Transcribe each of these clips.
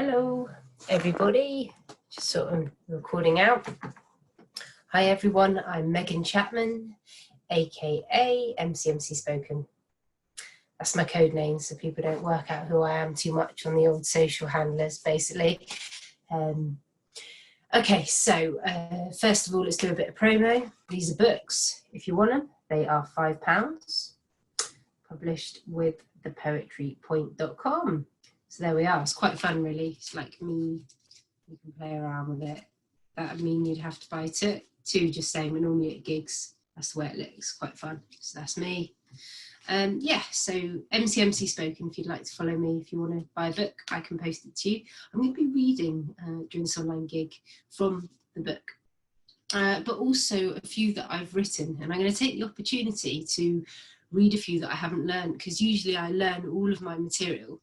Hello, everybody. Just sort of recording out. Hi, everyone. I'm Megan Chapman, aka MCMC Spoken. That's my code name, so people don't work out who I am too much on the old social handlers, basically. Okay, so first of all, let's do a bit of promo. These are books. If you want them, they are £5, published with thepoetrypoint.com. So there we are. It's quite fun, really. It's like me. You can play around with it. That would mean you'd have to buy two, just saying. We're normally at gigs. That's the way it looks. Quite fun. So that's me. Yeah, so MCMC Spoken, if you'd like to follow me, if you want to buy a book, I can post it to you. I'm going to be reading during this online gig from the book, but also a few that I've written. And I'm going to take the opportunity to read a few that I haven't learned, because usually I learn all of my material.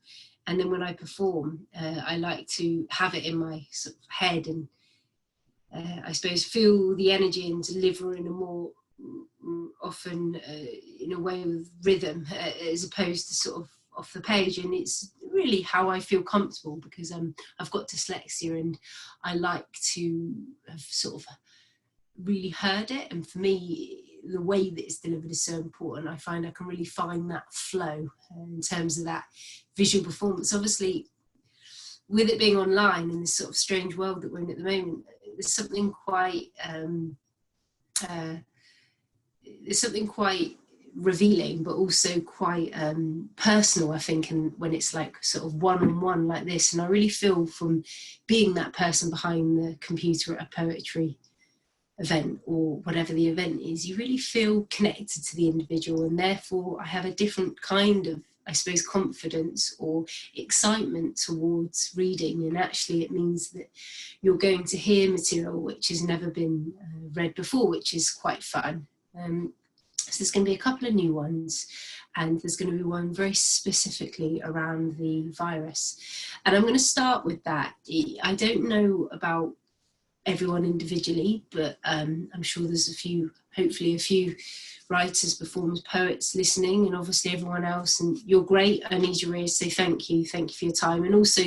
And then when I perform, I like to have it in my sort of head and I suppose feel the energy and deliver in a more often in a way with rhythm as opposed to sort of off the page. And it's really how I feel comfortable, because I've got dyslexia and I like to have sort of really heard it. And for me, the way that it's delivered is so important. I find I can really find that flow in terms of that visual performance. Obviously, with it being online in this sort of strange world that we're in at the moment, there's something quite revealing, but also quite personal, I think, and when it's like sort of one-on-one like this. And I really feel, from being that person behind the computer at a poetry event or whatever the event is, you really feel connected to the individual, and therefore I have a different kind of, I suppose, confidence or excitement towards reading. And actually it means that you're going to hear material which has never been read before, which is quite fun. So there's going to be a couple of new ones, and there's going to be one very specifically around the virus. And I'm going to start with that. I don't know about everyone individually, but I'm sure there's hopefully a few writers, performers, poets listening, and obviously everyone else. And you're great. I need your ears, so thank you for your time. And also,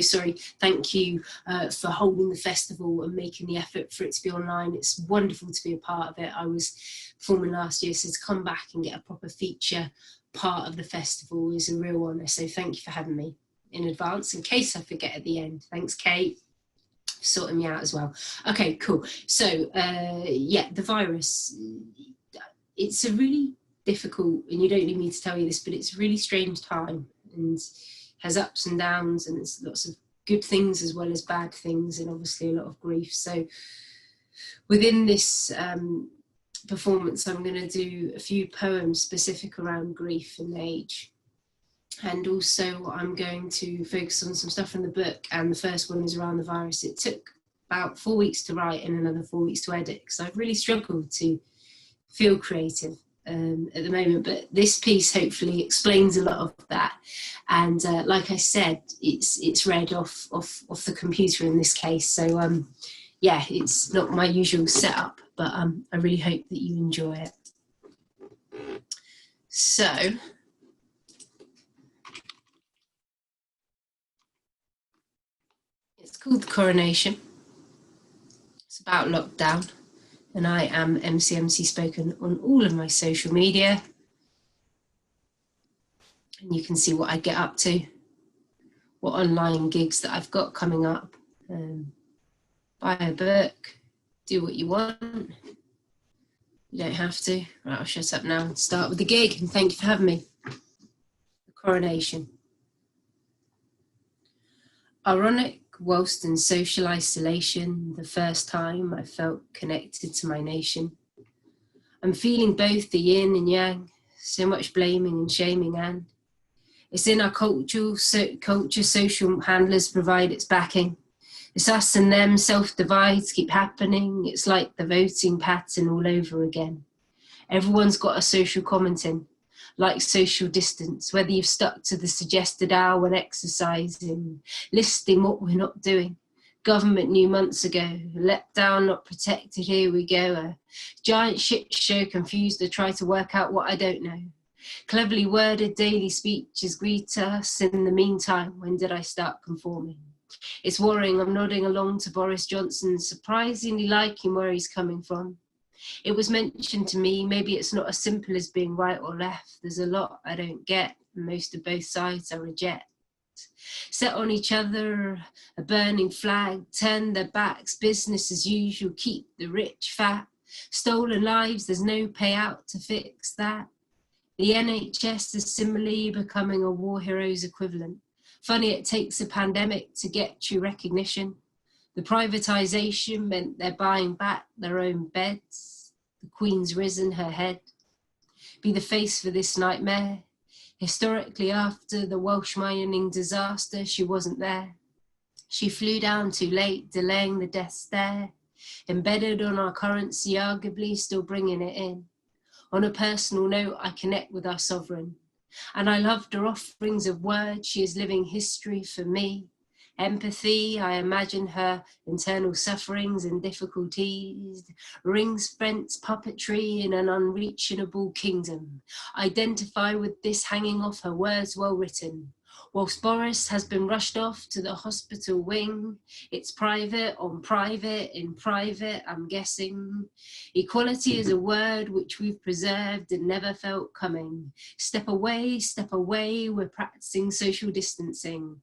thank you for holding the festival and making the effort for it to be online. It's wonderful to be a part of it. I was performing last year, so to come back and get a proper feature part of the festival is a real honour. So thank you for having me in advance, in case I forget at the end. Thanks, Kate, sorting me out as well. Okay, cool. So yeah, the virus, it's a really difficult, and you don't need me to tell you this, but it's a really strange time and has ups and downs, and there's lots of good things as well as bad things, and obviously a lot of grief. So within this performance, I'm going to do a few poems specific around grief and age. And also I'm going to focus on some stuff from the book, and the first one is around the virus. It took about 4 weeks to write and another 4 weeks to edit, because I've really struggled to feel creative at the moment. But this piece hopefully explains a lot of that. And like I said, it's read off the computer in this case. So yeah, it's not my usual setup, but I really hope that you enjoy it. So it's called Coronation. It's about lockdown, and I am MCMC Spoken on all of my social media. And you can see what I get up to, what online gigs that I've got coming up. Buy a book, do what you want. You don't have to. Right, I'll shut up now and start with the gig, and thank you for having me. The Coronation. Ironic, whilst in social isolation, the first time I felt connected to my nation. I'm feeling both the yin and yang, so much blaming and shaming, and it's in our culture, social handlers provide its backing. It's us and them, self-divides keep happening. It's like the voting pattern all over again. Everyone's got a social commenting, like social distance, whether you've stuck to the suggested hour when exercising, listing what we're not doing. Government knew months ago, let down, not protected, here we go. A giant shit show, confused to try to work out what I don't know. Cleverly worded daily speeches greet us. In the meantime, when did I start conforming? It's worrying, I'm nodding along to Boris Johnson, surprisingly liking where he's coming from. It was mentioned to me, maybe it's not as simple as being right or left. There's a lot I don't get, and most of both sides I reject. Set on each other, a burning flag, turn their backs, business as usual, keep the rich fat. Stolen lives, there's no payout to fix that. The NHS is similarly becoming a war hero's equivalent. Funny it takes a pandemic to get true recognition. The privatisation meant they're buying back their own beds. The Queen's risen her head. Be the face for this nightmare. Historically, after the Welsh mining disaster, she wasn't there. She flew down too late, delaying the death stare. Embedded on our currency, arguably still bringing it in. On a personal note, I connect with our sovereign. And I loved her offerings of words. She is living history for me. Empathy, I imagine her internal sufferings and difficulties. Ring-fence puppetry in an unreachable kingdom. Identify with this hanging off her words well written. Whilst Boris has been rushed off to the hospital wing, it's private on private, in private, I'm guessing. Equality is a word which we've preserved and never felt coming. Step away, we're practicing social distancing.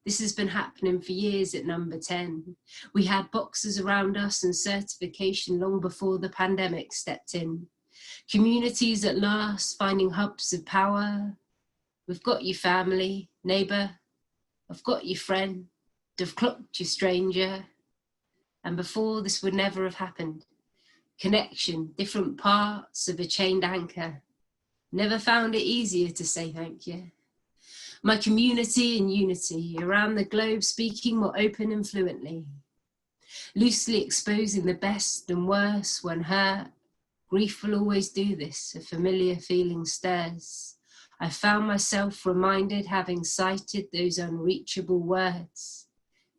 This has been happening for years at number 10. We had boxes around us and certification long before the pandemic stepped in. Communities at last finding hubs of power. We've got you family, neighbour, I've got you friend, I've clocked you stranger. And before this would never have happened. Connection, different parts of a chained anchor. Never found it easier to say thank you. My community in unity, around the globe speaking more open and fluently. Loosely exposing the best and worst when hurt. Grief will always do this, a familiar feeling stirs. I found myself reminded, having cited those unreachable words.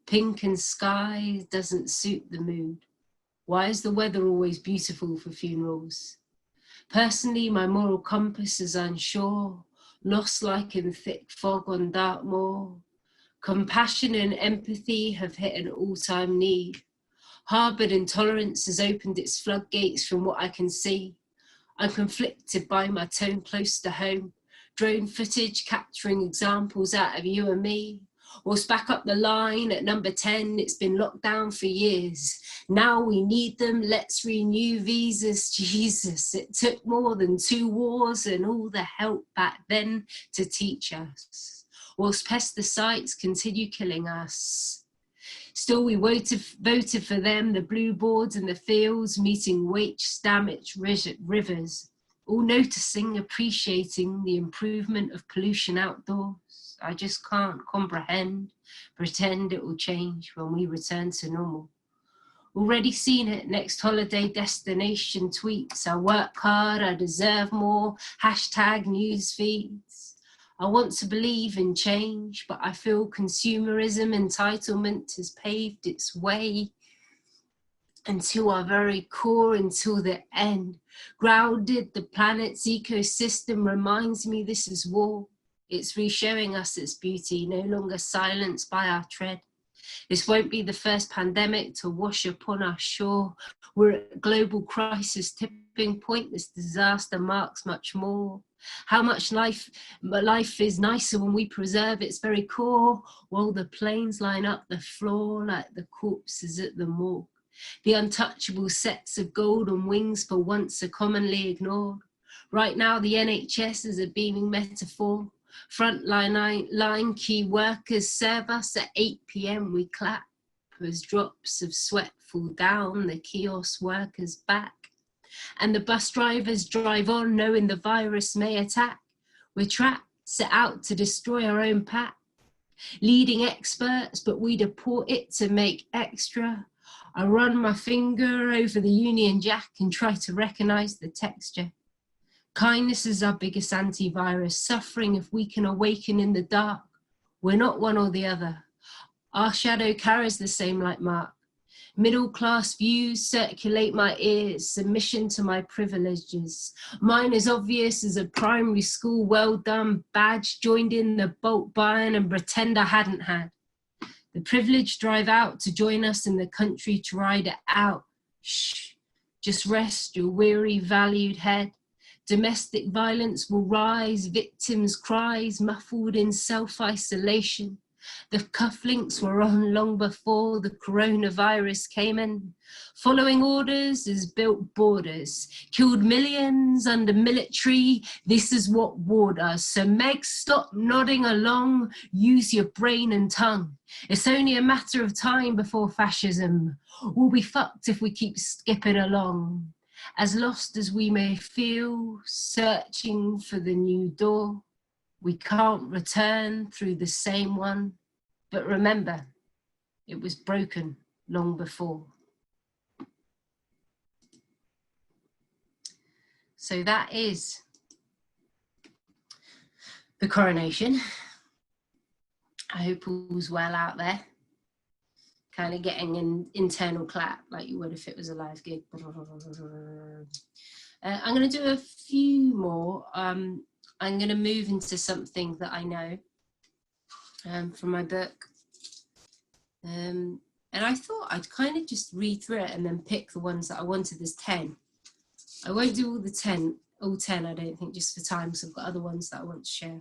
Pink and sky doesn't suit the mood. Why is the weather always beautiful for funerals? Personally, my moral compass is unsure, lost like in thick fog on dark moor. Compassion and empathy have hit an all-time need. Harboured intolerance has opened its floodgates from what I can see. I'm conflicted by my tone close to home. Drone footage capturing examples out of you and me. Whilst back up the line at number 10, it's been locked down for years. Now we need them, let's renew visas, Jesus. It took more than 2 wars and all the help back then to teach us. Whilst pesticides continue killing us. Still we voted for them, the blue boards in the fields, meeting waste-damaged rivers. All noticing, appreciating the improvement of pollution outdoors. I just can't comprehend, pretend it will change when we return to normal. Already seen it, next holiday destination tweets. I work hard, I deserve more, hashtag news feeds. I want to believe in change, but I feel consumerism, entitlement has paved its way until our very core, until the end. Grounded, the planet's ecosystem reminds me this is war. It's re-showing us its beauty, no longer silenced by our tread. This won't be the first pandemic to wash upon our shore. We're at a global crisis tipping point. This disaster marks much more. How much life is nicer when we preserve its very core, while the planes line up the floor like the corpses at the morgue. The untouchable sets of golden wings for once are commonly ignored. Right now, the NHS is a beaming metaphor. Frontline key workers serve us at 8 p.m. We clap as drops of sweat fall down the kiosk workers' back. And the bus drivers drive on knowing the virus may attack. We're trapped, set out to destroy our own pack. Leading experts, but we deport it to make extra. I run my finger over the Union Jack and try to recognize the texture. Kindness is our biggest antivirus, suffering if we can awaken in the dark. We're not one or the other. Our shadow carries the same light mark. Middle class views circulate my ears, submission to my privileges. Mine is obvious as a primary school well done badge, joined in the bulk buying and pretend I hadn't had. The privileged drive out to join us in the country to ride it out. Shh, just rest your weary, valued head. Domestic violence will rise, victims' cries muffled in self-isolation. The cufflinks were on long before the coronavirus came in. Following orders has built borders, killed millions under military. This is what war does. So Meg, stop nodding along, use your brain and tongue. It's only a matter of time before fascism will be fucked if we keep skipping along. As lost as we may feel, searching for the new door, we can't return through the same one. But remember, it was broken long before. So that is the Coronation. I hope all's well out there. Kind of getting an internal clap like you would if it was a live gig. I'm going to do a few more. I'm going to move into something that I know from my book. And I thought I'd kind of just read through it and then pick the ones that I wanted. There's 10. I won't do all 10, I don't think, just for time, because I've got other ones that I want to share.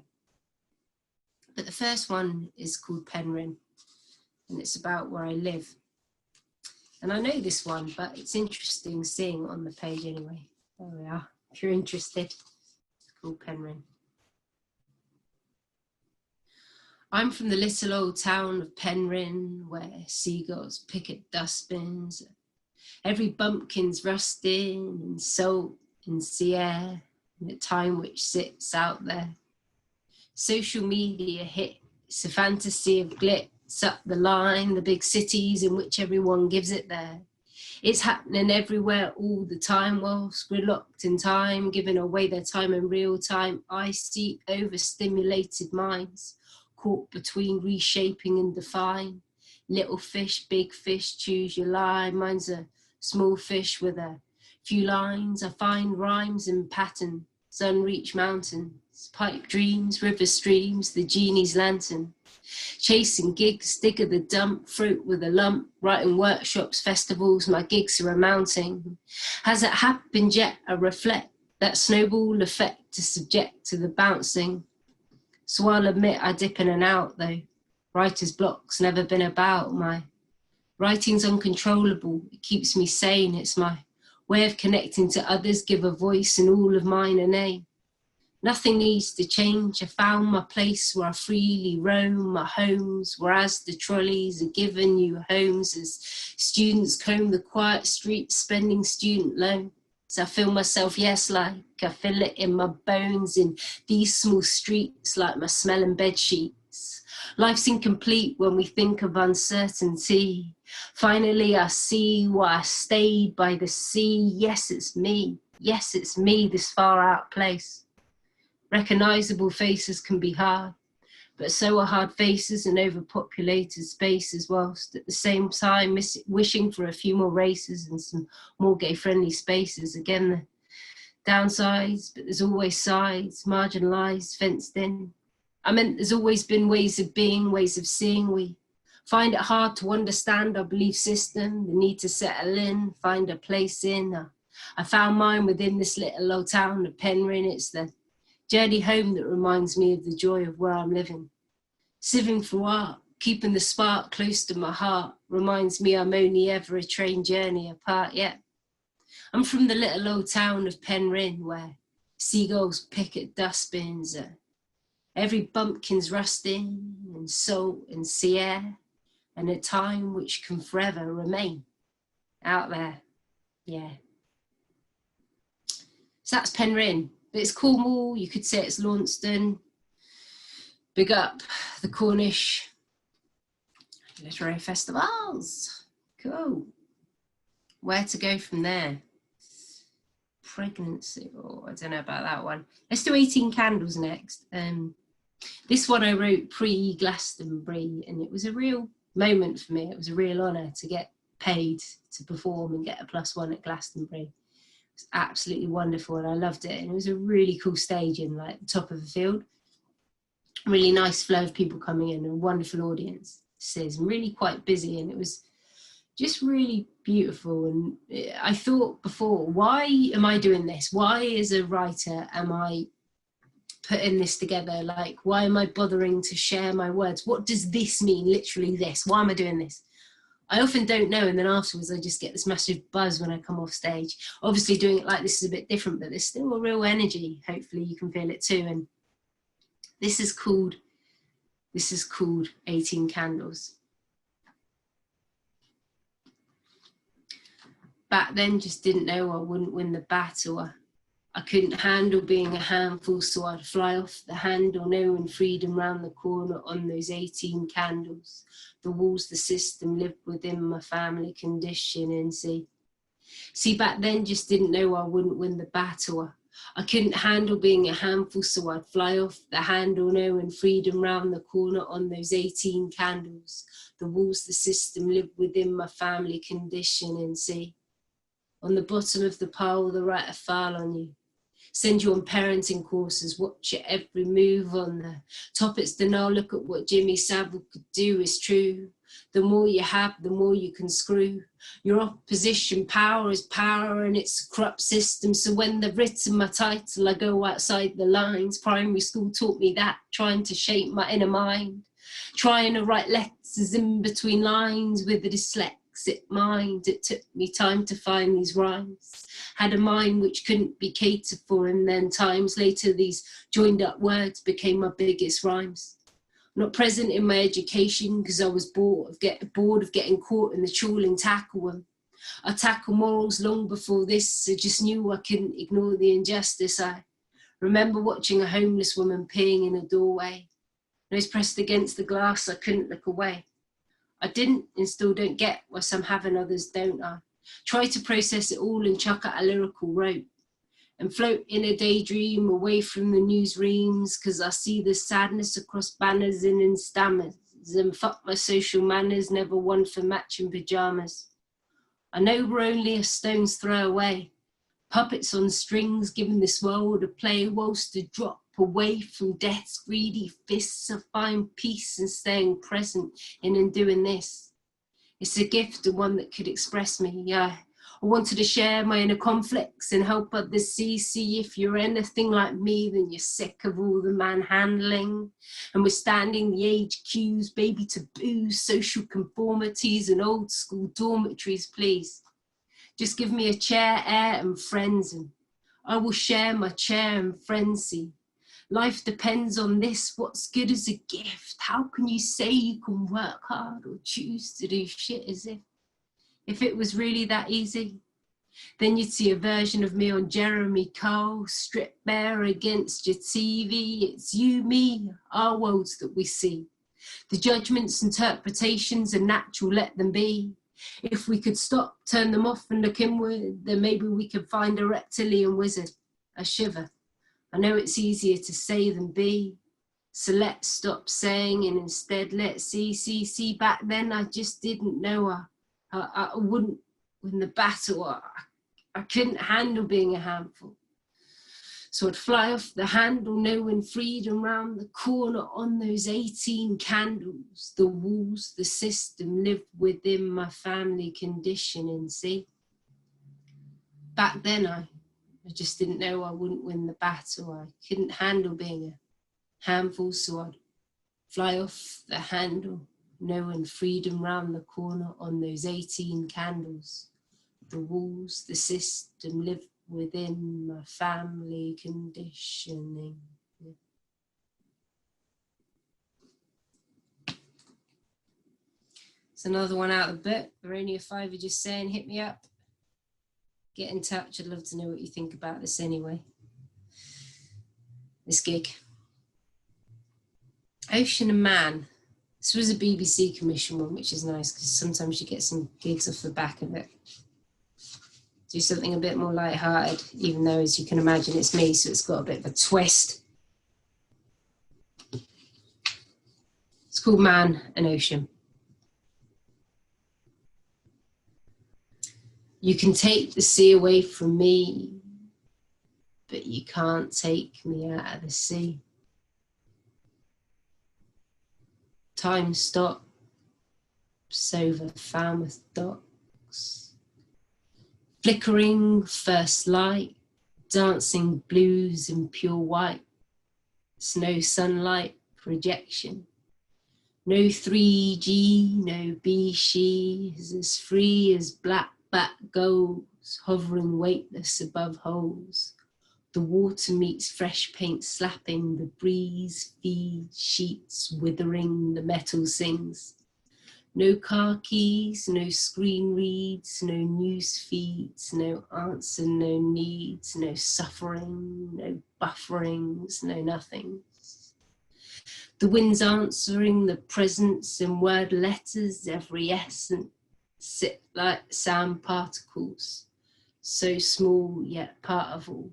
But the first one is called Penryn, and it's about where I live. And I know this one, but it's interesting seeing it on the page anyway. There we are, if you're interested. It's called Penryn. I'm from the little old town of Penryn, where seagulls pick at dustbins. Every bumpkin's rusting and salt and sea air, and the time which sits out there. Social media hits a fantasy of glitz up the line, the big cities in which everyone gives it there. It's happening everywhere all the time, whilst we're locked in time, giving away their time in real time. I see overstimulated minds, caught between reshaping and define. Little fish, big fish, choose your line. Mine's a small fish with a few lines. I find rhymes and patterns, unreached mountains, pipe dreams, river streams, the genie's lantern. Chasing gigs, dig of the dump, fruit with a lump, writing workshops, festivals, my gigs are amounting. Has it happened yet? I reflect that snowball effect to subject to the bouncing. So I'll admit I dip in and out though. Writer's block's never been about. My writing's uncontrollable. It keeps me sane. It's my way of connecting to others, give a voice and all of mine a name. Nothing needs to change. I found my place where I freely roam, my homes, whereas the trolleys are given new homes as students comb the quiet streets, spending student loans. I feel myself, yes, like I feel it in my bones in these small streets, like my smelling bed sheets. Life's incomplete when we think of uncertainty. Finally, I see why I stayed by the sea. Yes, it's me. Yes, it's me, this far out place. Recognizable faces can be hard, but so are hard faces and overpopulated spaces, whilst at the same time wishing for a few more races and some more gay-friendly spaces. Again, the downsides, but there's always sides, marginalized, fenced in. I meant there's always been ways of being, ways of seeing. We find it hard to understand our belief system, the need to settle in, find a place in. I found mine within this little old town of Penryn. It's the journey home that reminds me of the joy of where I'm living. Sieving for art, keeping the spark close to my heart, reminds me I'm only ever a train journey apart yet. I'm from the little old town of Penryn, where seagulls pick at dustbins. Every bumpkin's rusting and salt and sea air, and a time which can forever remain out there. Yeah. So that's Penryn. But it's Cornwall, you could say it's Launceston. Big up the Cornish literary festivals. Cool. Where to go from there? Pregnancy, I don't know about that one. Let's do 18 Candles next. This one I wrote pre-Glastonbury, and it was a real moment for me. It was a real honour to get paid to perform and get a +1 at Glastonbury. It was absolutely wonderful, and I loved it. And it was a really cool stage in like the top of the field. Really nice flow of people coming in, and a wonderful audience. practices and really quite busy, and it was just really beautiful. And I thought before, why am I doing this? Why as a writer am I putting this together? Like, why am I bothering to share my words? What does this mean? Literally this. Why am I doing this? I often don't know, and then afterwards I just get this massive buzz when I come off stage. Obviously doing it like this is a bit different, but there's still a real energy. Hopefully you can feel it too. And this is called 18 Candles. Back then just didn't know I wouldn't win the battle. I couldn't handle being a handful, so I'd fly off the handle, knowing freedom round the corner on those 18 candles. The walls, the system lived within my family conditioning. See, back then just didn't know I wouldn't win the battle. I couldn't handle being a handful, so I'd fly off the handle, knowing freedom round the corner on those 18 candles. The walls, the system lived within my family conditioning. See, on the bottom of the pile, they write a file on you. Send you on parenting courses, watch your every move on the top. It's the now look at what Jimmy Savile could do is true. The more you have, the more you can screw. Your opposition power is power, and it's a corrupt system. So when they've written my title, I go outside the lines. Primary school taught me that, trying to shape my inner mind. Trying to write letters in between lines with a dyslexic mind. It took me time to find these rhymes. Had a mind which couldn't be catered for, and then times later these joined up words became my biggest rhymes. Not present in my education because I was bored of getting caught in the trawling tackle. And I tackled morals long before this. I just knew I couldn't ignore the injustice. I remember watching a homeless woman peeing in a doorway. Nose pressed against the glass, I couldn't look away. I didn't and still don't get why some have and others don't. I try to process it all and chuck out a lyrical rope and float in a daydream away from the newsreams, because I see the sadness across banners and in stammers, and fuck my social manners, never one for matching pajamas. I know we're only a stone's throw away, puppets on strings giving this world a play, whilst to drop away from death's greedy fists. I find peace in staying present in doing this. It's a gift, the one that could express me. Yeah, I wanted to share my inner conflicts and help others see if you're anything like me, then you're sick of all the manhandling and withstanding the age cues, baby taboos, social conformities and old school dormitories. Please just give me a chair, air and friends, and I will share my chair and frenzy. Life depends on this. What's good is a gift. How can you say you can work hard or choose to do shit as if it was really that easy? Then you'd see a version of me on Jeremy Cole, stripped bare against your TV. It's you, me, our worlds that we see. The judgments, interpretations are natural, let them be. If we could stop, turn them off and look inward, then maybe we could find a reptilian wizard. I shiver. I know it's easier to say than be. So let's stop saying and instead let's see. Back then I just didn't know I wouldn't win the battle. I couldn't handle being a handful. So I'd fly off the handle, knowing freedom round the corner on those 18 candles. The walls, the system lived within my family conditioning. See? Back then I just didn't know I wouldn't win the battle. I couldn't handle being a handful, so I'd fly off the handle, knowing freedom round the corner on those 18 candles. The walls, the system lived within my family conditioning. Yeah. It's another one out of the book. Veronia 5 are just saying, hit me up. Get in touch. I'd love to know what you think about this anyway. This gig. Ocean and Man. This was a BBC commission one, which is nice because sometimes you get some gigs off the back of it. Do something a bit more lighthearted, even though, as you can imagine, it's me, so it's got a bit of a twist. It's called Man and Ocean. You can take the sea away from me, but you can't take me out of the sea. Time stopped, over Falmouth docks. Flickering first light, dancing blues and pure white, snow sunlight projection. No 3G, no B-she, is as free as black bat goes, hovering weightless above holes. The water meets fresh paint slapping, the breeze feeds sheets withering, the metal sings. No car keys, no screen reads, no news feeds, no answer, no needs, no suffering, no bufferings, no nothings. The wind's answering the presence in word letters, every essence sit like sound particles, so small yet part of all.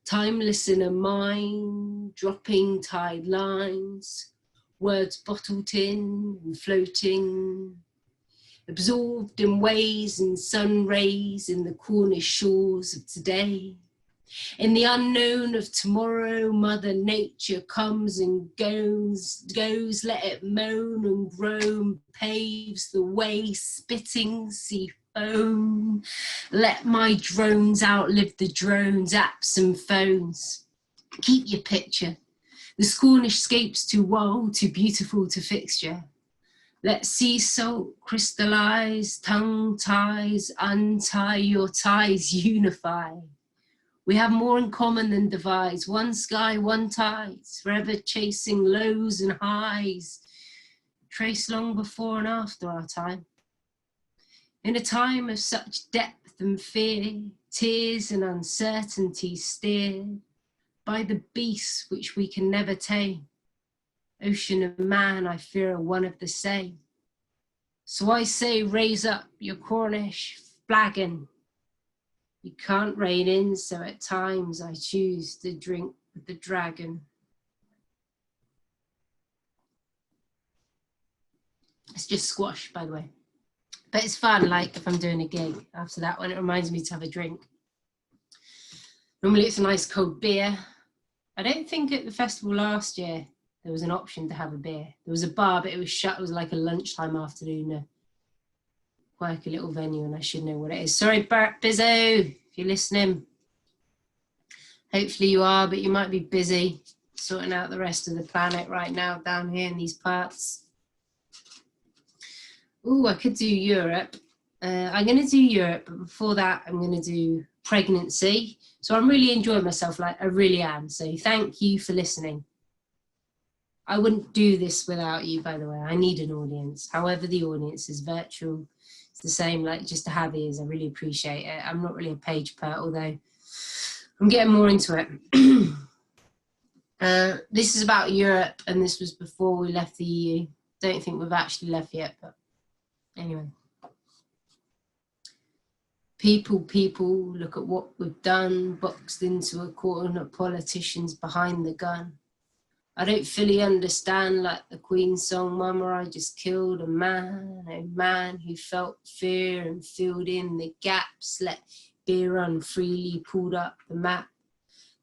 Timeless in a mind, dropping tide lines, words bottled in and floating, absorbed in waves and sun rays in the Cornish shores of today. In the unknown of tomorrow, Mother Nature comes and goes, let it moan and groan, paves the way, spitting sea foam. Let my drones outlive the drones, apps and phones. Keep your picture. The Cornish scapes too wild, too beautiful to fixture. Let sea salt crystallize, tongue ties, untie your ties, unify. We have more in common than divides, one sky, one tides, forever chasing lows and highs, traced long before and after our time. In a time of such depth and fear, tears and uncertainty steered by the beasts which we can never tame. Ocean and man, I fear, are one of the same. So I say, raise up your Cornish flagon. You can't rein in, so at times I choose to drink with the dragon. It's just squash, by the way. But it's fun, like if I'm doing a gig after that one, it reminds me to have a drink. Normally it's a nice cold beer. I don't think at the festival last year there was an option to have a beer. There was a bar, but it was shut. It was like a lunchtime afternoon, quirky little venue, and I should know what it is. Sorry, Bert Bizzo, if you're listening. Hopefully you are, but you might be busy sorting out the rest of the planet right now down here in these parts. Oh, I could do Europe. I'm going to do Europe, but before that, I'm going to do pregnancy. So I'm really enjoying myself, like I really am. So thank you for listening. I wouldn't do this without you, by the way. I need an audience. However, the audience is virtual. It's the same, like just to have ears. I really appreciate it. I'm not really a page per, although I'm getting more into it. This is about Europe, and this was before we left the EU. Don't think we've actually left yet, but anyway. People, look at what we've done, boxed into a corner, politicians behind the gun. I don't fully understand, like the Queen song, Mama, I just killed a man who felt fear and filled in the gaps, let beer run freely, pulled up the map,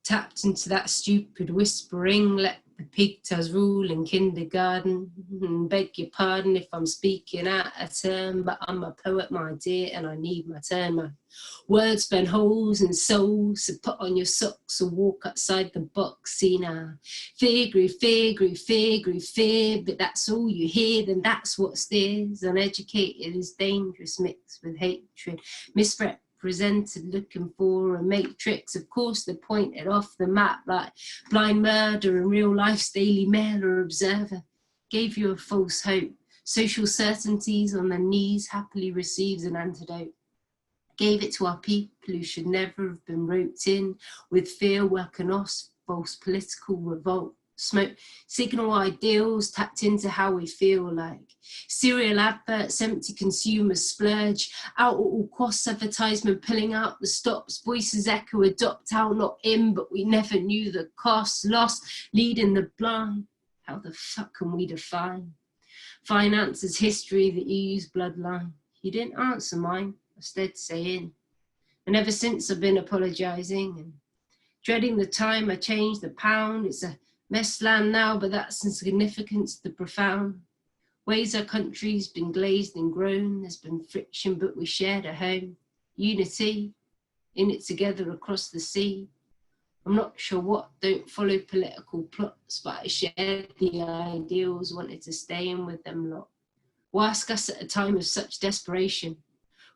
tapped into that stupid whispering, let the pigtails rule in kindergarten, and beg your pardon if I'm speaking out of turn, but I'm a poet, my dear, and I need my turn. My words burn holes in souls, so put on your socks or walk outside the box. See now, fear, grief, but that's all you hear, then that's what steers. Uneducated is dangerous, mixed with hatred, misrepresented, looking for a matrix. Of course, they're pointed off the map like blind murder in real life's Daily Mail or Observer. Gave you a false hope. Social certainties on their knees happily receives an antidote. Gave it to our people who should never have been roped in with fear, working off false political revolt. Smoke signal ideals tapped into how we feel like. Serial adverts, empty consumers splurge. Out at all costs, advertisement pulling out the stops. Voices echo, adopt out, not in, but we never knew the cost. Lost, leading the blind. How the fuck can we define? Finance's history, the EU's bloodline. You didn't answer mine, instead saying. And ever since I've been apologising and dreading the time I changed the pound. It's a mess land now, but that's insignificance, the profound. Ways our country's been glazed and grown, there's been friction, but we shared a home. Unity, in it together across the sea. I'm not sure what, don't follow political plots, but I shared the ideals, wanted to stay in with them lot. Why ask us at a time of such desperation?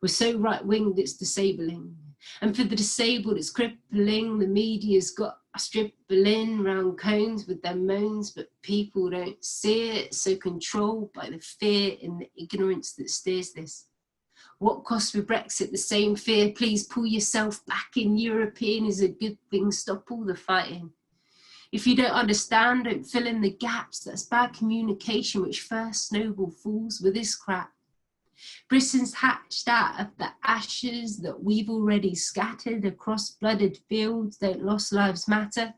We're so right-winged it's disabling. And for the disabled it's crippling. The media's got us dribbling round cones with their moans, but people don't see it, so controlled by the fear and the ignorance that steers this. What cost with Brexit? The same fear. Please pull yourself back in. European is a good thing. Stop all the fighting. If you don't understand, don't fill in the gaps. That's bad communication, which first snowball falls with this crap. Britain's hatched out of the ashes that we've already scattered across flooded fields. Don't lost lives matter?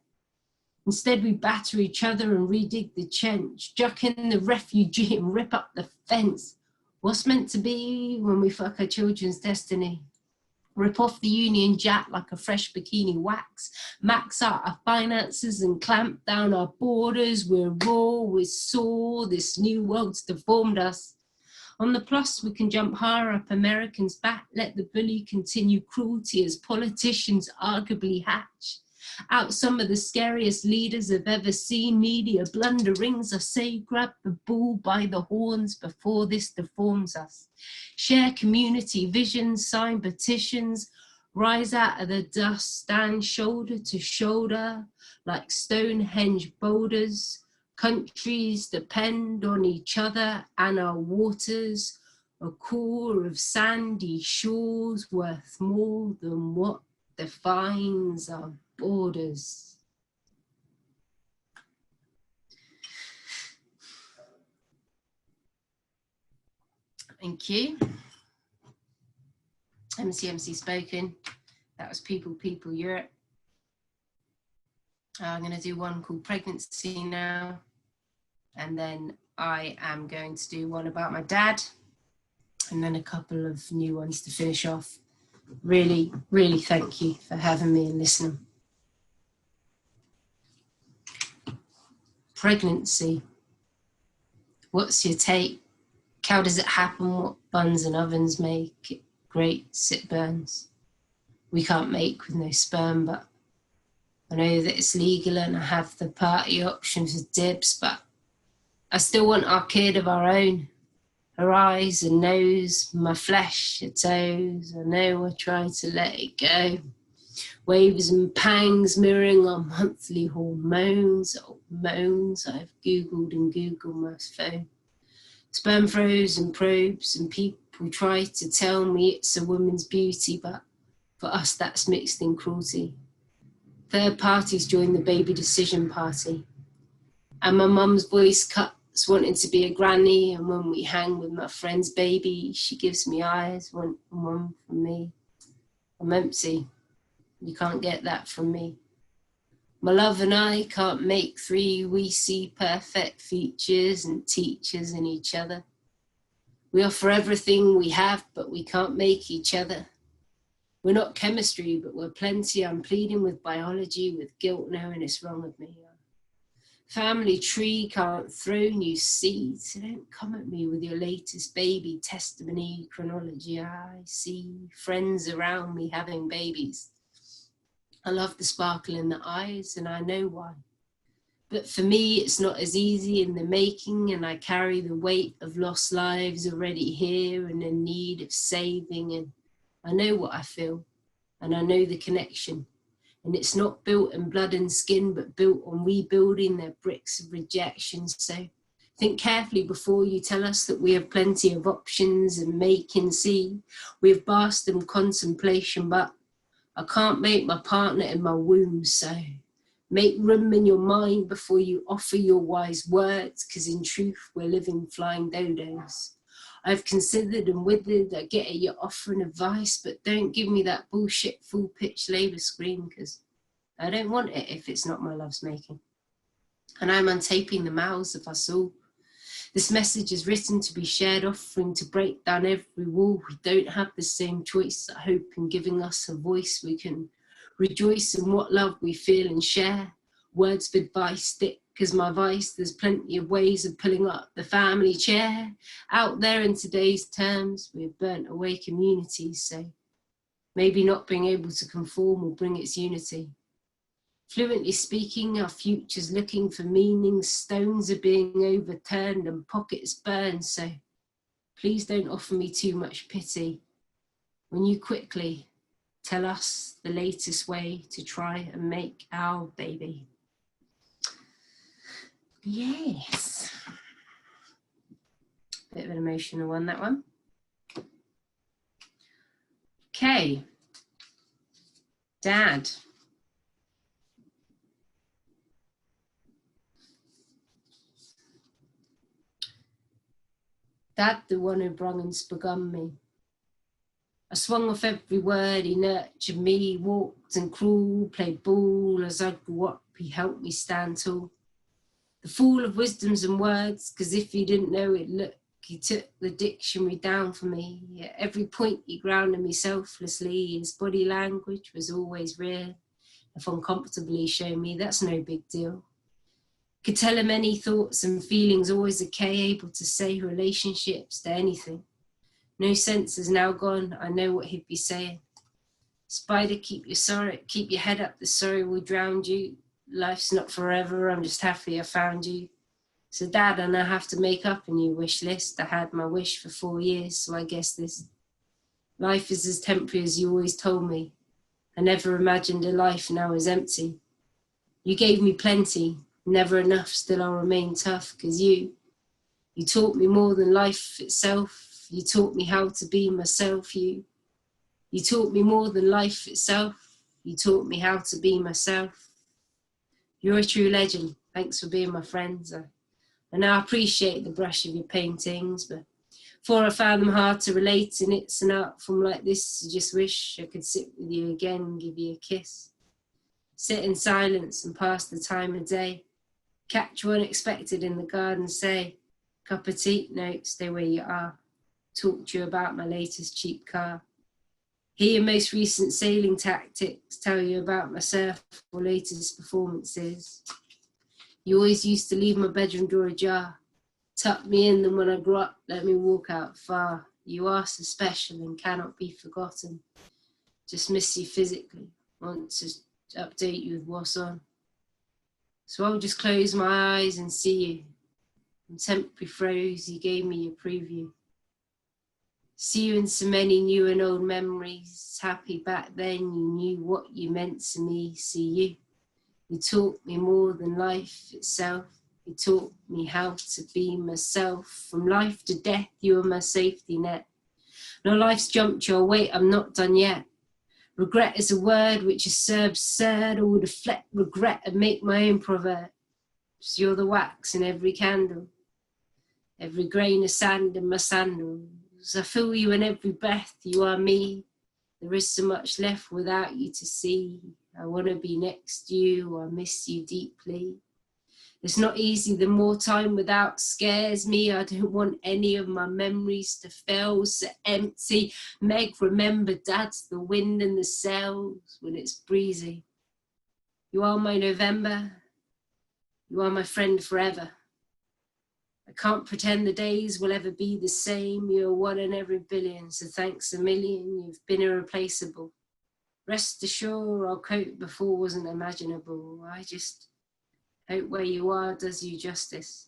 Instead, we batter each other and redig the trench, juck in the refugee and rip up the fence. What's meant to be when we fuck our children's destiny? Rip off the Union Jack like a fresh bikini wax, max out our finances and clamp down our borders. We're raw, we're sore, this new world's deformed us. On the plus, we can jump higher up Americans' back, let the bully continue cruelty as politicians arguably hatch out some of the scariest leaders I've ever seen. Media blunderings, I say, grab the bull by the horns before this deforms us. Share community visions, sign petitions, rise out of the dust, stand shoulder to shoulder like Stonehenge boulders. Countries depend on each other and our waters, a core of sandy shores worth more than what defines our borders. Thank you. MCMC spoken. That was People, People, Europe. I'm going to do one called Pregnancy now. And then I am going to do one about my dad. And then a couple of new ones to finish off. Really, really thank you for having me and listening. Pregnancy. What's your take? How does it happen? What buns and ovens make it great? It burns. We can't make with no sperm, but I know that it's legal and I have the party option for dibs, but I still want our kid of our own. Her eyes and nose, my flesh, her toes. I know I try to let it go. Waves and pangs mirroring our monthly hormones. Oh, moans I've Googled and Googled my phone. Sperm froze and probes and people try to tell me it's a woman's beauty, but for us that's mixed in cruelty. Third parties join the baby decision party. And my mum's voice cuts wanting to be a granny, and when we hang with my friend's baby, she gives me eyes, one from me. I'm empty. You can't get that from me. My love and I can't make three. We see perfect features and teachers in each other. We offer everything we have, but we can't make each other. We're not chemistry, but we're plenty. I'm pleading with biology, with guilt knowing it's wrong of me. Family tree can't throw new seeds. So don't come at me with your latest baby testimony chronology. I see friends around me having babies. I love the sparkle in the eyes and I know why. But for me, it's not as easy in the making, and I carry the weight of lost lives already here and in need of saving. And I know what I feel and I know the connection. And it's not built in blood and skin, but built on rebuilding their bricks of rejection. So think carefully before you tell us that we have plenty of options and make and see. We have basked in contemplation, but I can't make my partner in my womb. So make room in your mind before you offer your wise words, because in truth, we're living flying dodos. I've considered and withered, I get it, you're offering advice, but don't give me that bullshit full pitch labour scream, because I don't want it if it's not my love's making. And I'm untaping the mouths of us all. This message is written to be shared, offering to break down every wall. We don't have the same choice. I hope in giving us a voice, we can rejoice in what love we feel and share. Words of advice stick as my vice, there's plenty of ways of pulling up the family chair. Out there in today's terms, we're burnt away communities, so maybe not being able to conform will bring its unity. Fluently speaking, our future's looking for meaning, stones are being overturned and pockets burned, so please don't offer me too much pity when you quickly tell us the latest way to try and make our baby. Yes. Bit of an emotional one, that one. Okay. Dad. Dad, the one who brung and begun me. I swung off every word, he nurtured me, walked and crawled, played ball as I grew up, he helped me stand tall. The fool of wisdoms and words, 'cause if he didn't know it, look, he took the dictionary down for me. At every point he grounded me selflessly, his body language was always real. If uncomfortable, he showed me that's no big deal. Could tell him any thoughts and feelings, always okay, able to say relationships to anything. No sense is now gone, I know what he'd be saying. Spider, keep your head up, the sorrow will drown you. Life's not forever, I'm just happy I found you. So Dad, I now have to make up a new wish list. I had my wish for 4 years, so I guess this life is as temporary as you always told me. I never imagined a life now is empty. You gave me plenty, never enough, still I'll remain tough, 'cause you taught me more than life itself. You taught me how to be myself, you taught me more than life itself. You taught me how to be myself. You're a true legend. Thanks for being my friends. I now appreciate the brush of your paintings, but before I found them hard to relate, and it's an art form like this, I just wish I could sit with you again and give you a kiss. Sit in silence and pass the time of day. Catch you unexpected in the garden, say, cup of tea, no, stay where you are. Talk to you about my latest cheap car. Hear your most recent sailing tactics, tell you about my surf or latest performances. You always used to leave my bedroom door ajar. Tuck me in, then when I grew up, let me walk out far. You are so special and cannot be forgotten. Just miss you physically, want to update you with what's on. So I'll just close my eyes and see you. In temporary froze, you gave me your preview. See you in so many new and old memories. Happy back then, you knew what you meant to me. See you. You taught me more than life itself. You taught me how to be myself. From life to death, you were my safety net. No life's jumped your weight, I'm not done yet. Regret is a word which is so absurd. I would deflect regret and make my own proverb. So you're the wax in every candle. Every grain of sand in my sandals. I feel you in every breath, you are me. There is so much left without you to see. I want to be next to you, I miss you deeply. It's not easy, the more time without scares me. I don't want any of my memories to fail, so empty. Meg, remember Dad's the wind and the sails when it's breezy. You are my November, you are my friend forever. I can't pretend the days will ever be the same. You're one in every billion, so thanks a million. You've been irreplaceable. Rest assured, our cope before wasn't imaginable. I just hope where you are does you justice.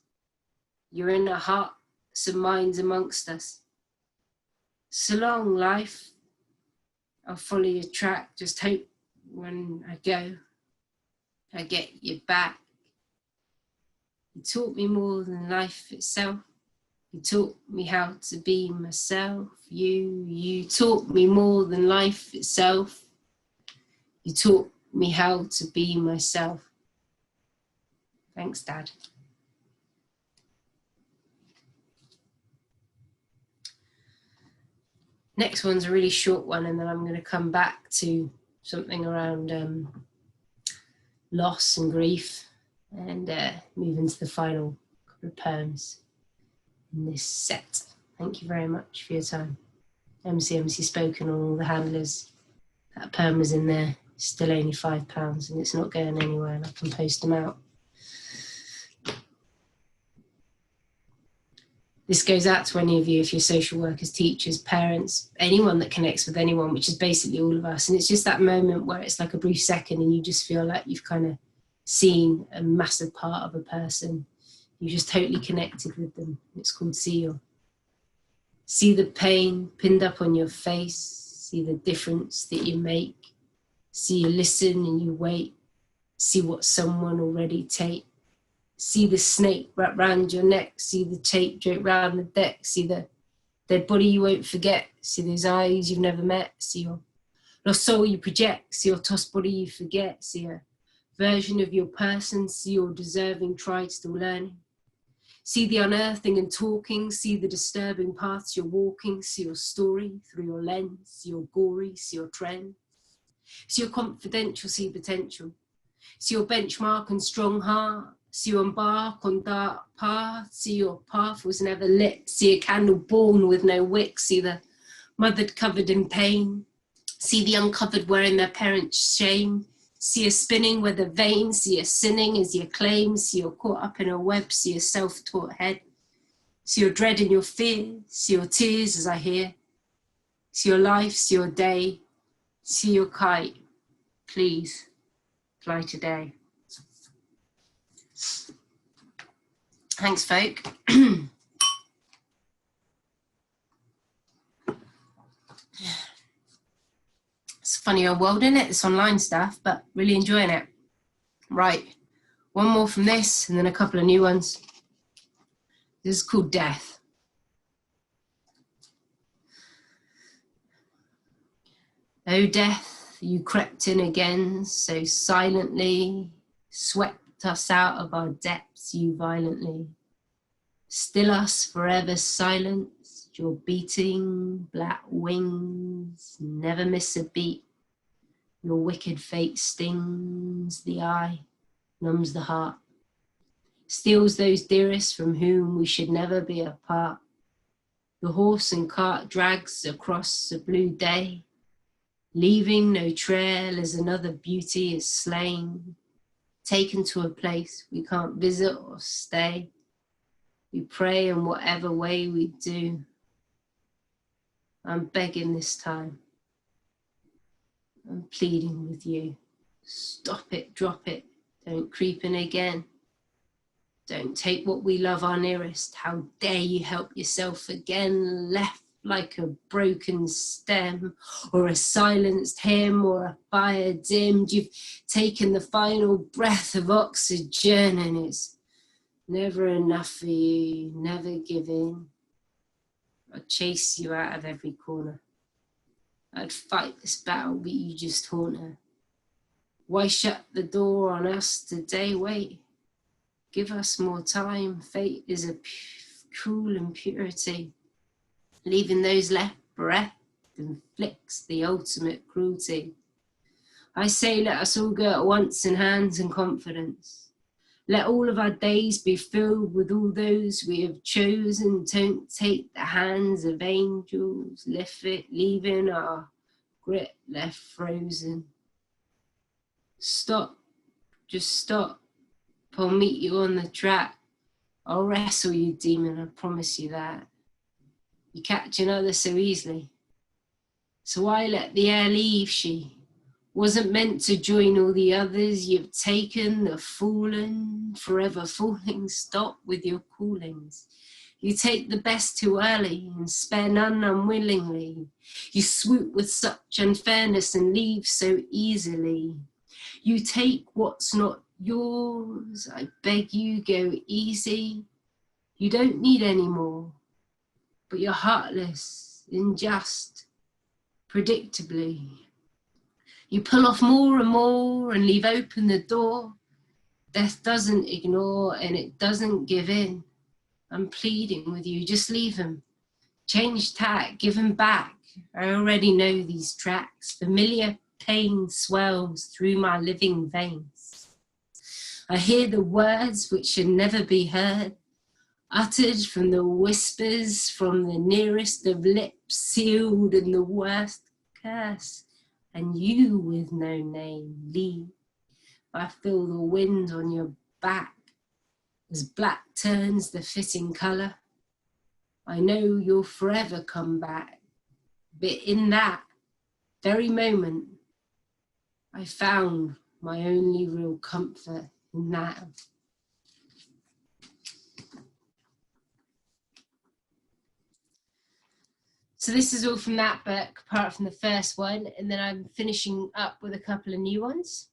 You're in our hearts and minds amongst us. So long, life. I'll follow your track. Just hope when I go, I get you back. You taught me more than life itself. You taught me how to be myself. You taught me more than life itself. You taught me how to be myself. Thanks, Dad. Next one's a really short one, and then I'm going to come back to something around loss and grief, and move into the final couple of poems in this set. Thank you very much for your time. MCMC spoken on all the handlers. That poem was in there, still only £5, and it's not going anywhere, and I can post them out. This goes out to any of you, if you're social workers, teachers, parents, anyone that connects with anyone, which is basically all of us. And it's just that moment where it's like a brief second and you just feel like you've kind of seen a massive part of a person. You just totally connected with them. It's called seal. See the pain pinned up on your face. See the difference that you make. See you listen and you wait. See what someone already take. See the snake wrap round your neck. See the tape drape round the deck. See the dead body you won't forget. See those eyes you've never met. See your lost soul you project. See your tossed body you forget. See a version of your person. See your deserving tried still learning. See the unearthing and talking. See the disturbing paths you're walking. See your story through your lens. See your gory. See your trend. See your confidential. See potential. See your benchmark and strong heart. See you embark on dark paths. See your path was never lit. See a candle born with no wick. See the mothered covered in pain. See the uncovered wearing their parents' shame. See you spinning where the veins. See you sinning as you claim. See you're caught up in a web. See your self-taught head. See your dread and your fear. See your tears as I hear. See your life. See your day. See your kite. Please fly today. Thanks, folk. It's a funny old world, isn't it? This online stuff, but really enjoying it. Right, one more from this and then a couple of new ones. This is called Death. Oh, death, you crept in again so silently, swept us out of our depths, you violently. Still us forever silenced, your beating black wings never miss a beat. Your wicked fate stings the eye, numbs the heart, steals those dearest from whom we should never be apart. The horse and cart drags across a blue day, leaving no trail as another beauty is slain, taken to a place we can't visit or stay. We pray in whatever way we do. I'm begging this time. I'm pleading with you. Stop it, drop it. Don't creep in again. Don't take what we love our nearest. How dare you help yourself again? Left like a broken stem, or a silenced hymn, or a fire dimmed. You've taken the final breath of oxygen, and it's never enough for you. Never give in. I'd chase you out of every corner. I'd fight this battle, but you just haunt her. Why shut the door on us today? Wait, give us more time. Fate is a cruel impurity, leaving those left bereft inflicts the ultimate cruelty. I say let us all go at once in hands and confidence. Let all of our days be filled with all those we have chosen. Don't take the hands of angels, leaving our grip left frozen. Stop, just stop. I'll meet you on the track. I'll wrestle you, demon, I promise you that. You catch another so easily. So why let the air leave, she? Wasn't meant to join all the others you've taken, the fallen, forever falling. Stop with your callings. You take the best too early and spare none unwillingly. You swoop with such unfairness and leave so easily. You take what's not yours. I beg you, go easy. You don't need any more, but you're heartless, unjust, predictably. You pull off more and more and leave open the door. Death doesn't ignore and it doesn't give in. I'm pleading with you, just leave him. Change tack, give him back. I already know these tracks. Familiar pain swells through my living veins. I hear the words which should never be heard, uttered from the whispers from the nearest of lips, sealed in the worst curse. And you with no name leave. I feel the wind on your back as black turns the fitting colour. I know you'll forever come back. But in that very moment, I found my only real comfort in that. So this is all from that book, apart from the first one, and then I'm finishing up with a couple of new ones.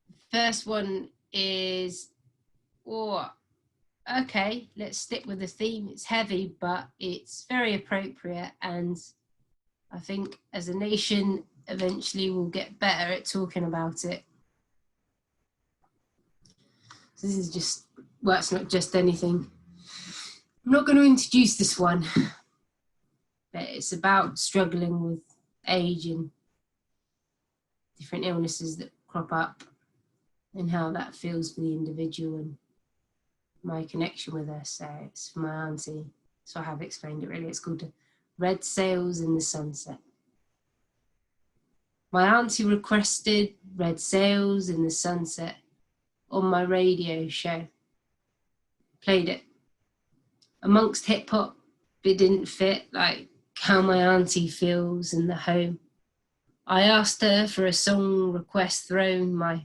The first one is, okay, let's stick with the theme. It's heavy, but it's very appropriate, and I think as a nation, eventually we'll get better at talking about it. So this is just, well, it's not just anything. I'm not going to introduce this one, but it's about struggling with age and different illnesses that crop up and how that feels for the individual and my connection with her. So it's for my auntie. So I have explained it really. It's called Red Sails in the Sunset. My auntie requested Red Sails in the Sunset on my radio show. Played it. Amongst hip hop, it didn't fit like how my auntie feels in the home. I asked her for a song request thrown. My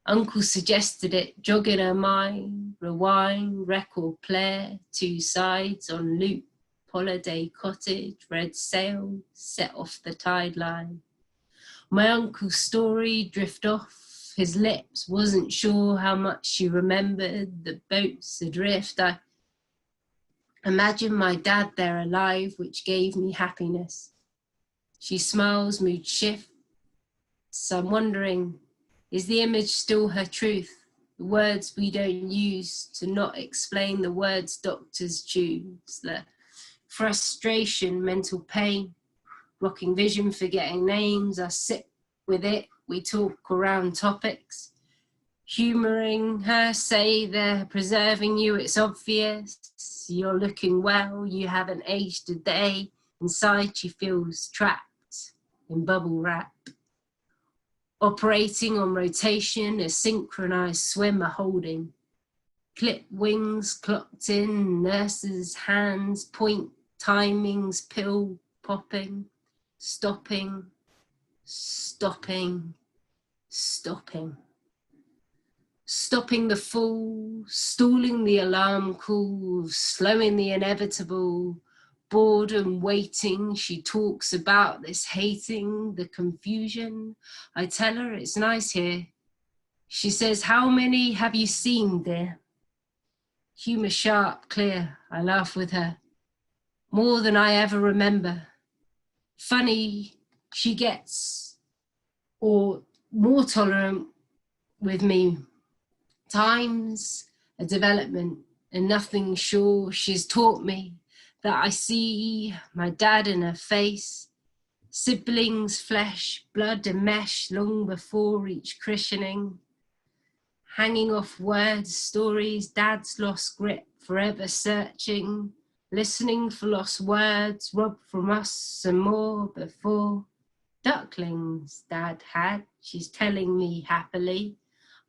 uncle suggested it, jogging her mind, rewind, record player, 2 sides on loop, holiday cottage, red sail, set off the tide line. My uncle's story drift off his lips, wasn't sure how much she remembered, the boats adrift. I imagine my dad there alive, which gave me happiness. She smiles, mood shifts. I'm wondering, is the image still her truth? The words we don't use to not explain the words doctors choose. The frustration, mental pain, blocking vision, forgetting names. I sit with it, we talk around topics. Humouring her, say they're preserving you, it's obvious. You're looking well, you haven't aged a day. Inside she feels trapped in bubble wrap. Operating on rotation, a synchronized swimmer holding. Clip wings clocked in, nurse's hands point, timings, pill popping, stopping, stopping, stopping. Stopping the fall, stalling the alarm call, slowing the inevitable, boredom waiting. She talks about this hating, the confusion. I tell her it's nice here. She says, how many have you seen, dear? Humour sharp, clear, I laugh with her. More than I ever remember. Funny, she gets, or more tolerant with me. Times a development and nothing sure. She's taught me that I see my dad in her face, siblings, flesh, blood and mesh long before each christening, hanging off words, stories, dad's lost grip, forever searching, listening for lost words, robbed from us and more before. Ducklings dad had, she's telling me happily.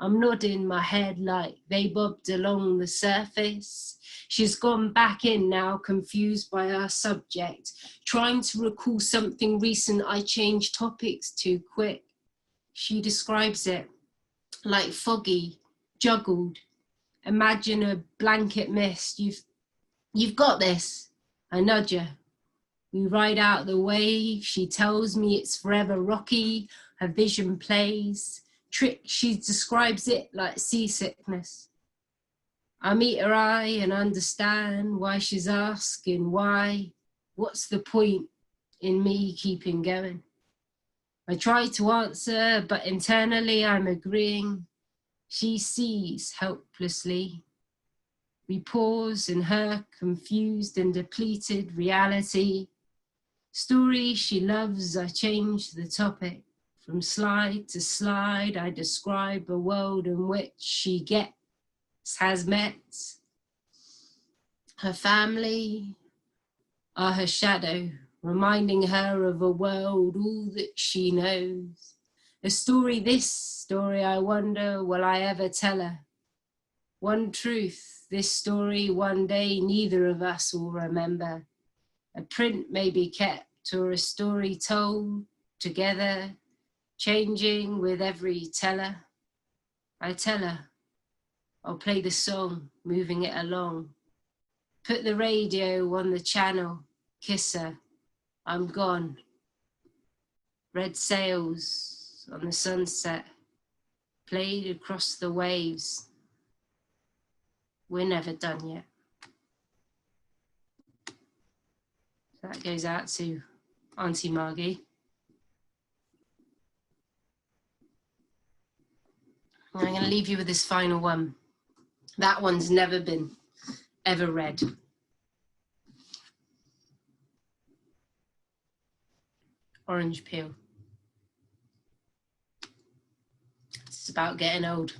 I'm nodding my head like they bobbed along the surface. She's gone back in now, confused by our subject, trying to recall something recent. I changed topics too quick. She describes it like foggy, juggled. Imagine a blanket mist. You've got this. I nudge her. We ride out the wave. She tells me it's forever rocky. Her vision plays. Trick, she describes it like seasickness. I meet her eye and understand why she's asking why. What's the point in me keeping going? I try to answer, but internally I'm agreeing. She sees helplessly. We pause in her confused and depleted reality. Story she loves, I change the topic. From slide to slide, I describe a world in which she has met. Her family are her shadow, reminding her of a world, all that she knows. This story, I wonder, will I ever tell her? One truth, this story one day neither of us will remember. A print may be kept or a story told together, changing with every teller. I tell her, I'll play the song, moving it along. Put the radio on the channel, kiss her, I'm gone. Red sails on the sunset, played across the waves. We're never done yet. That goes out to Auntie Margie. And I'm going to leave you with this final one. That one's never been ever read. Orange peel. It's about getting old.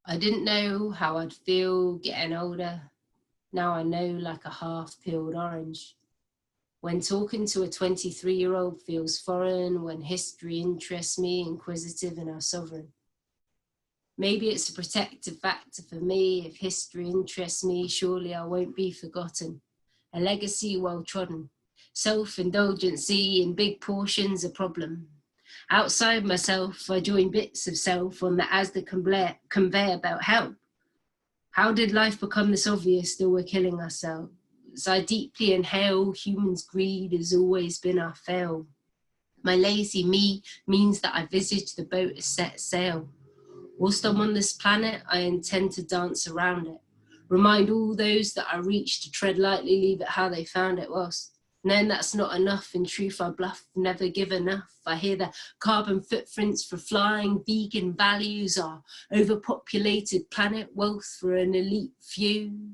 I didn't know how I'd feel getting older. Now I know like a half-peeled orange. When talking to a 23-year-old feels foreign, when history interests me, inquisitive in our sovereign. Maybe it's a protective factor for me. If history interests me, surely I won't be forgotten. A legacy well trodden. Self-indulgency in big portions a problem. Outside myself, I join bits of self on the Asda conveyor belt. Help. How did life become this obvious that we're killing ourselves? I deeply inhale, humans' greed has always been our fail. My lazy me means that I visage the boat as set sail. Whilst I'm on this planet, I intend to dance around it. Remind all those that I reach to tread lightly, leave it how they found it was. Knowing that's not enough, in truth I bluff, never give enough. I hear the carbon footprints for flying, vegan values, our overpopulated planet, wealth for an elite few.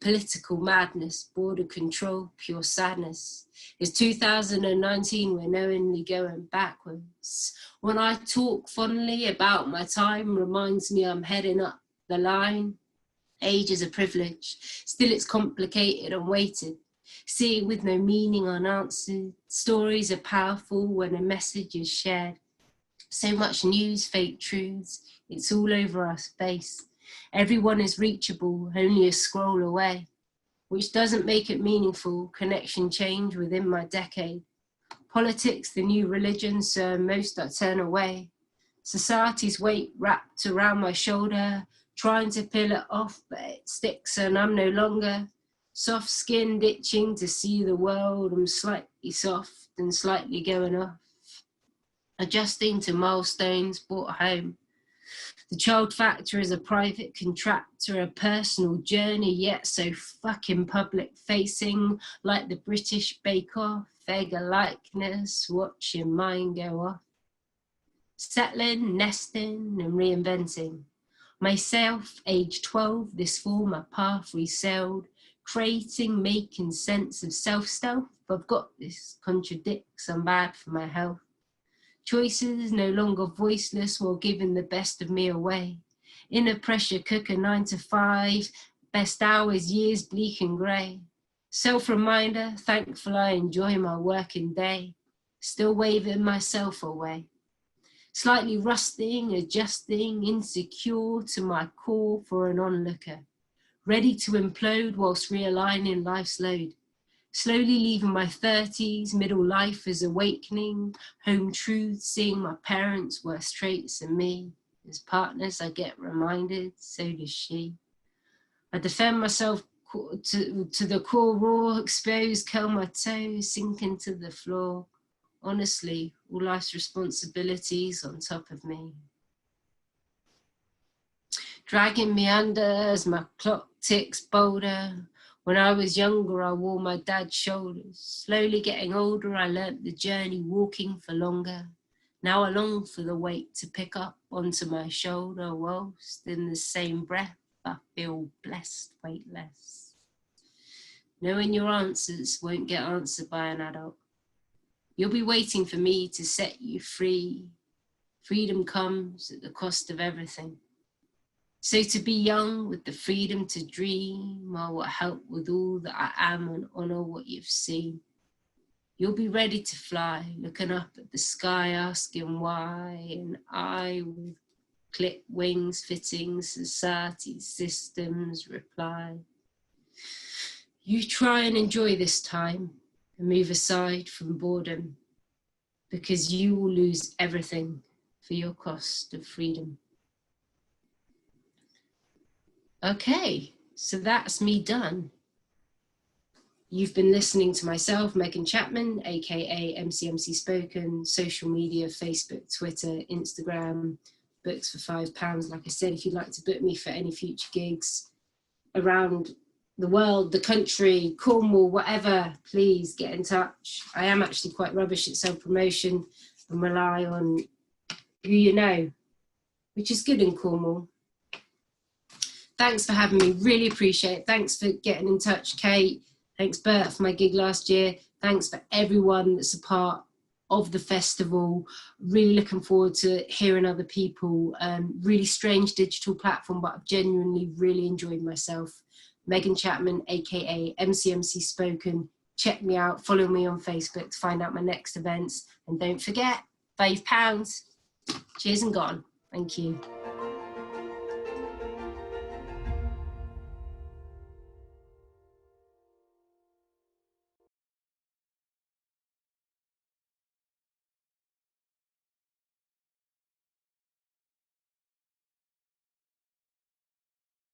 Political madness, border control, pure sadness. It's 2019, we're knowingly going backwards. When I talk fondly about my time, reminds me I'm heading up the line. Age is a privilege, still it's complicated and weighted. Seeing with no meaning unanswered. Stories are powerful when a message is shared. So much news, fake truths, it's all over our space. Everyone is reachable, only a scroll away, which doesn't make it meaningful. Connection change within my decade. Politics, the new religion, so most I turn away. Society's weight wrapped around my shoulder, trying to peel it off, but it sticks and I'm no longer. Soft-skinned, itching to see the world. I'm slightly soft and slightly going off. Adjusting to milestones brought home. The child factor is a private contractor, a personal journey, yet so fucking public facing, like the British Bake Off, Vega likeness, watching mine go off. Settling, nesting and reinventing. Myself, age 12, this form a path resailed. Creating, making sense of self-stealth. I've got this, contradicts, I'm bad for my health. Choices no longer voiceless while giving the best of me away. Inner pressure cooker 9 to 5, best hours, years bleak and grey. Self-reminder, thankful I enjoy my working day. Still waving myself away. Slightly rusting, adjusting, insecure to my core for an onlooker. Ready to implode whilst realigning life's load. Slowly leaving my 30s, middle life is awakening. Home truths, seeing my parents' worst traits in me. As partners, I get reminded, so does she. I defend myself to the core, raw, exposed, curl my toes, sinking to the floor. Honestly, all life's responsibilities on top of me. Dragging me under as my clock ticks bolder. When I was younger, I wore my dad's shoulders. Slowly getting older, I learnt the journey, walking for longer. Now I long for the weight to pick up onto my shoulder, whilst in the same breath, I feel blessed, weightless. Knowing your answers won't get answered by an adult. You'll be waiting for me to set you free. Freedom comes at the cost of everything. So to be young with the freedom to dream, I will help with all that I am and honour what you've seen. You'll be ready to fly, looking up at the sky, asking why, and I will clip wings, fitting society's systems reply. You try and enjoy this time and move aside from boredom, because you will lose everything for your cost of freedom. Okay, so that's me done. You've been listening to myself, Megan Chapman, aka MCMC Spoken, social media, Facebook, Twitter, Instagram, books for £5. Like I said, if you'd like to book me for any future gigs around the world, the country, Cornwall, whatever, please get in touch. I am actually quite rubbish at self-promotion and rely on who you know, which is good in Cornwall. Thanks for having me, really appreciate it. Thanks for getting in touch, Kate. Thanks, Bert, for my gig last year. Thanks for everyone that's a part of the festival. Really looking forward to hearing other people. Really strange digital platform, but I've genuinely really enjoyed myself. Megan Chapman, aka MCMC Spoken. Check me out, follow me on Facebook to find out my next events. And don't forget, £5. Cheers and gone. Thank you.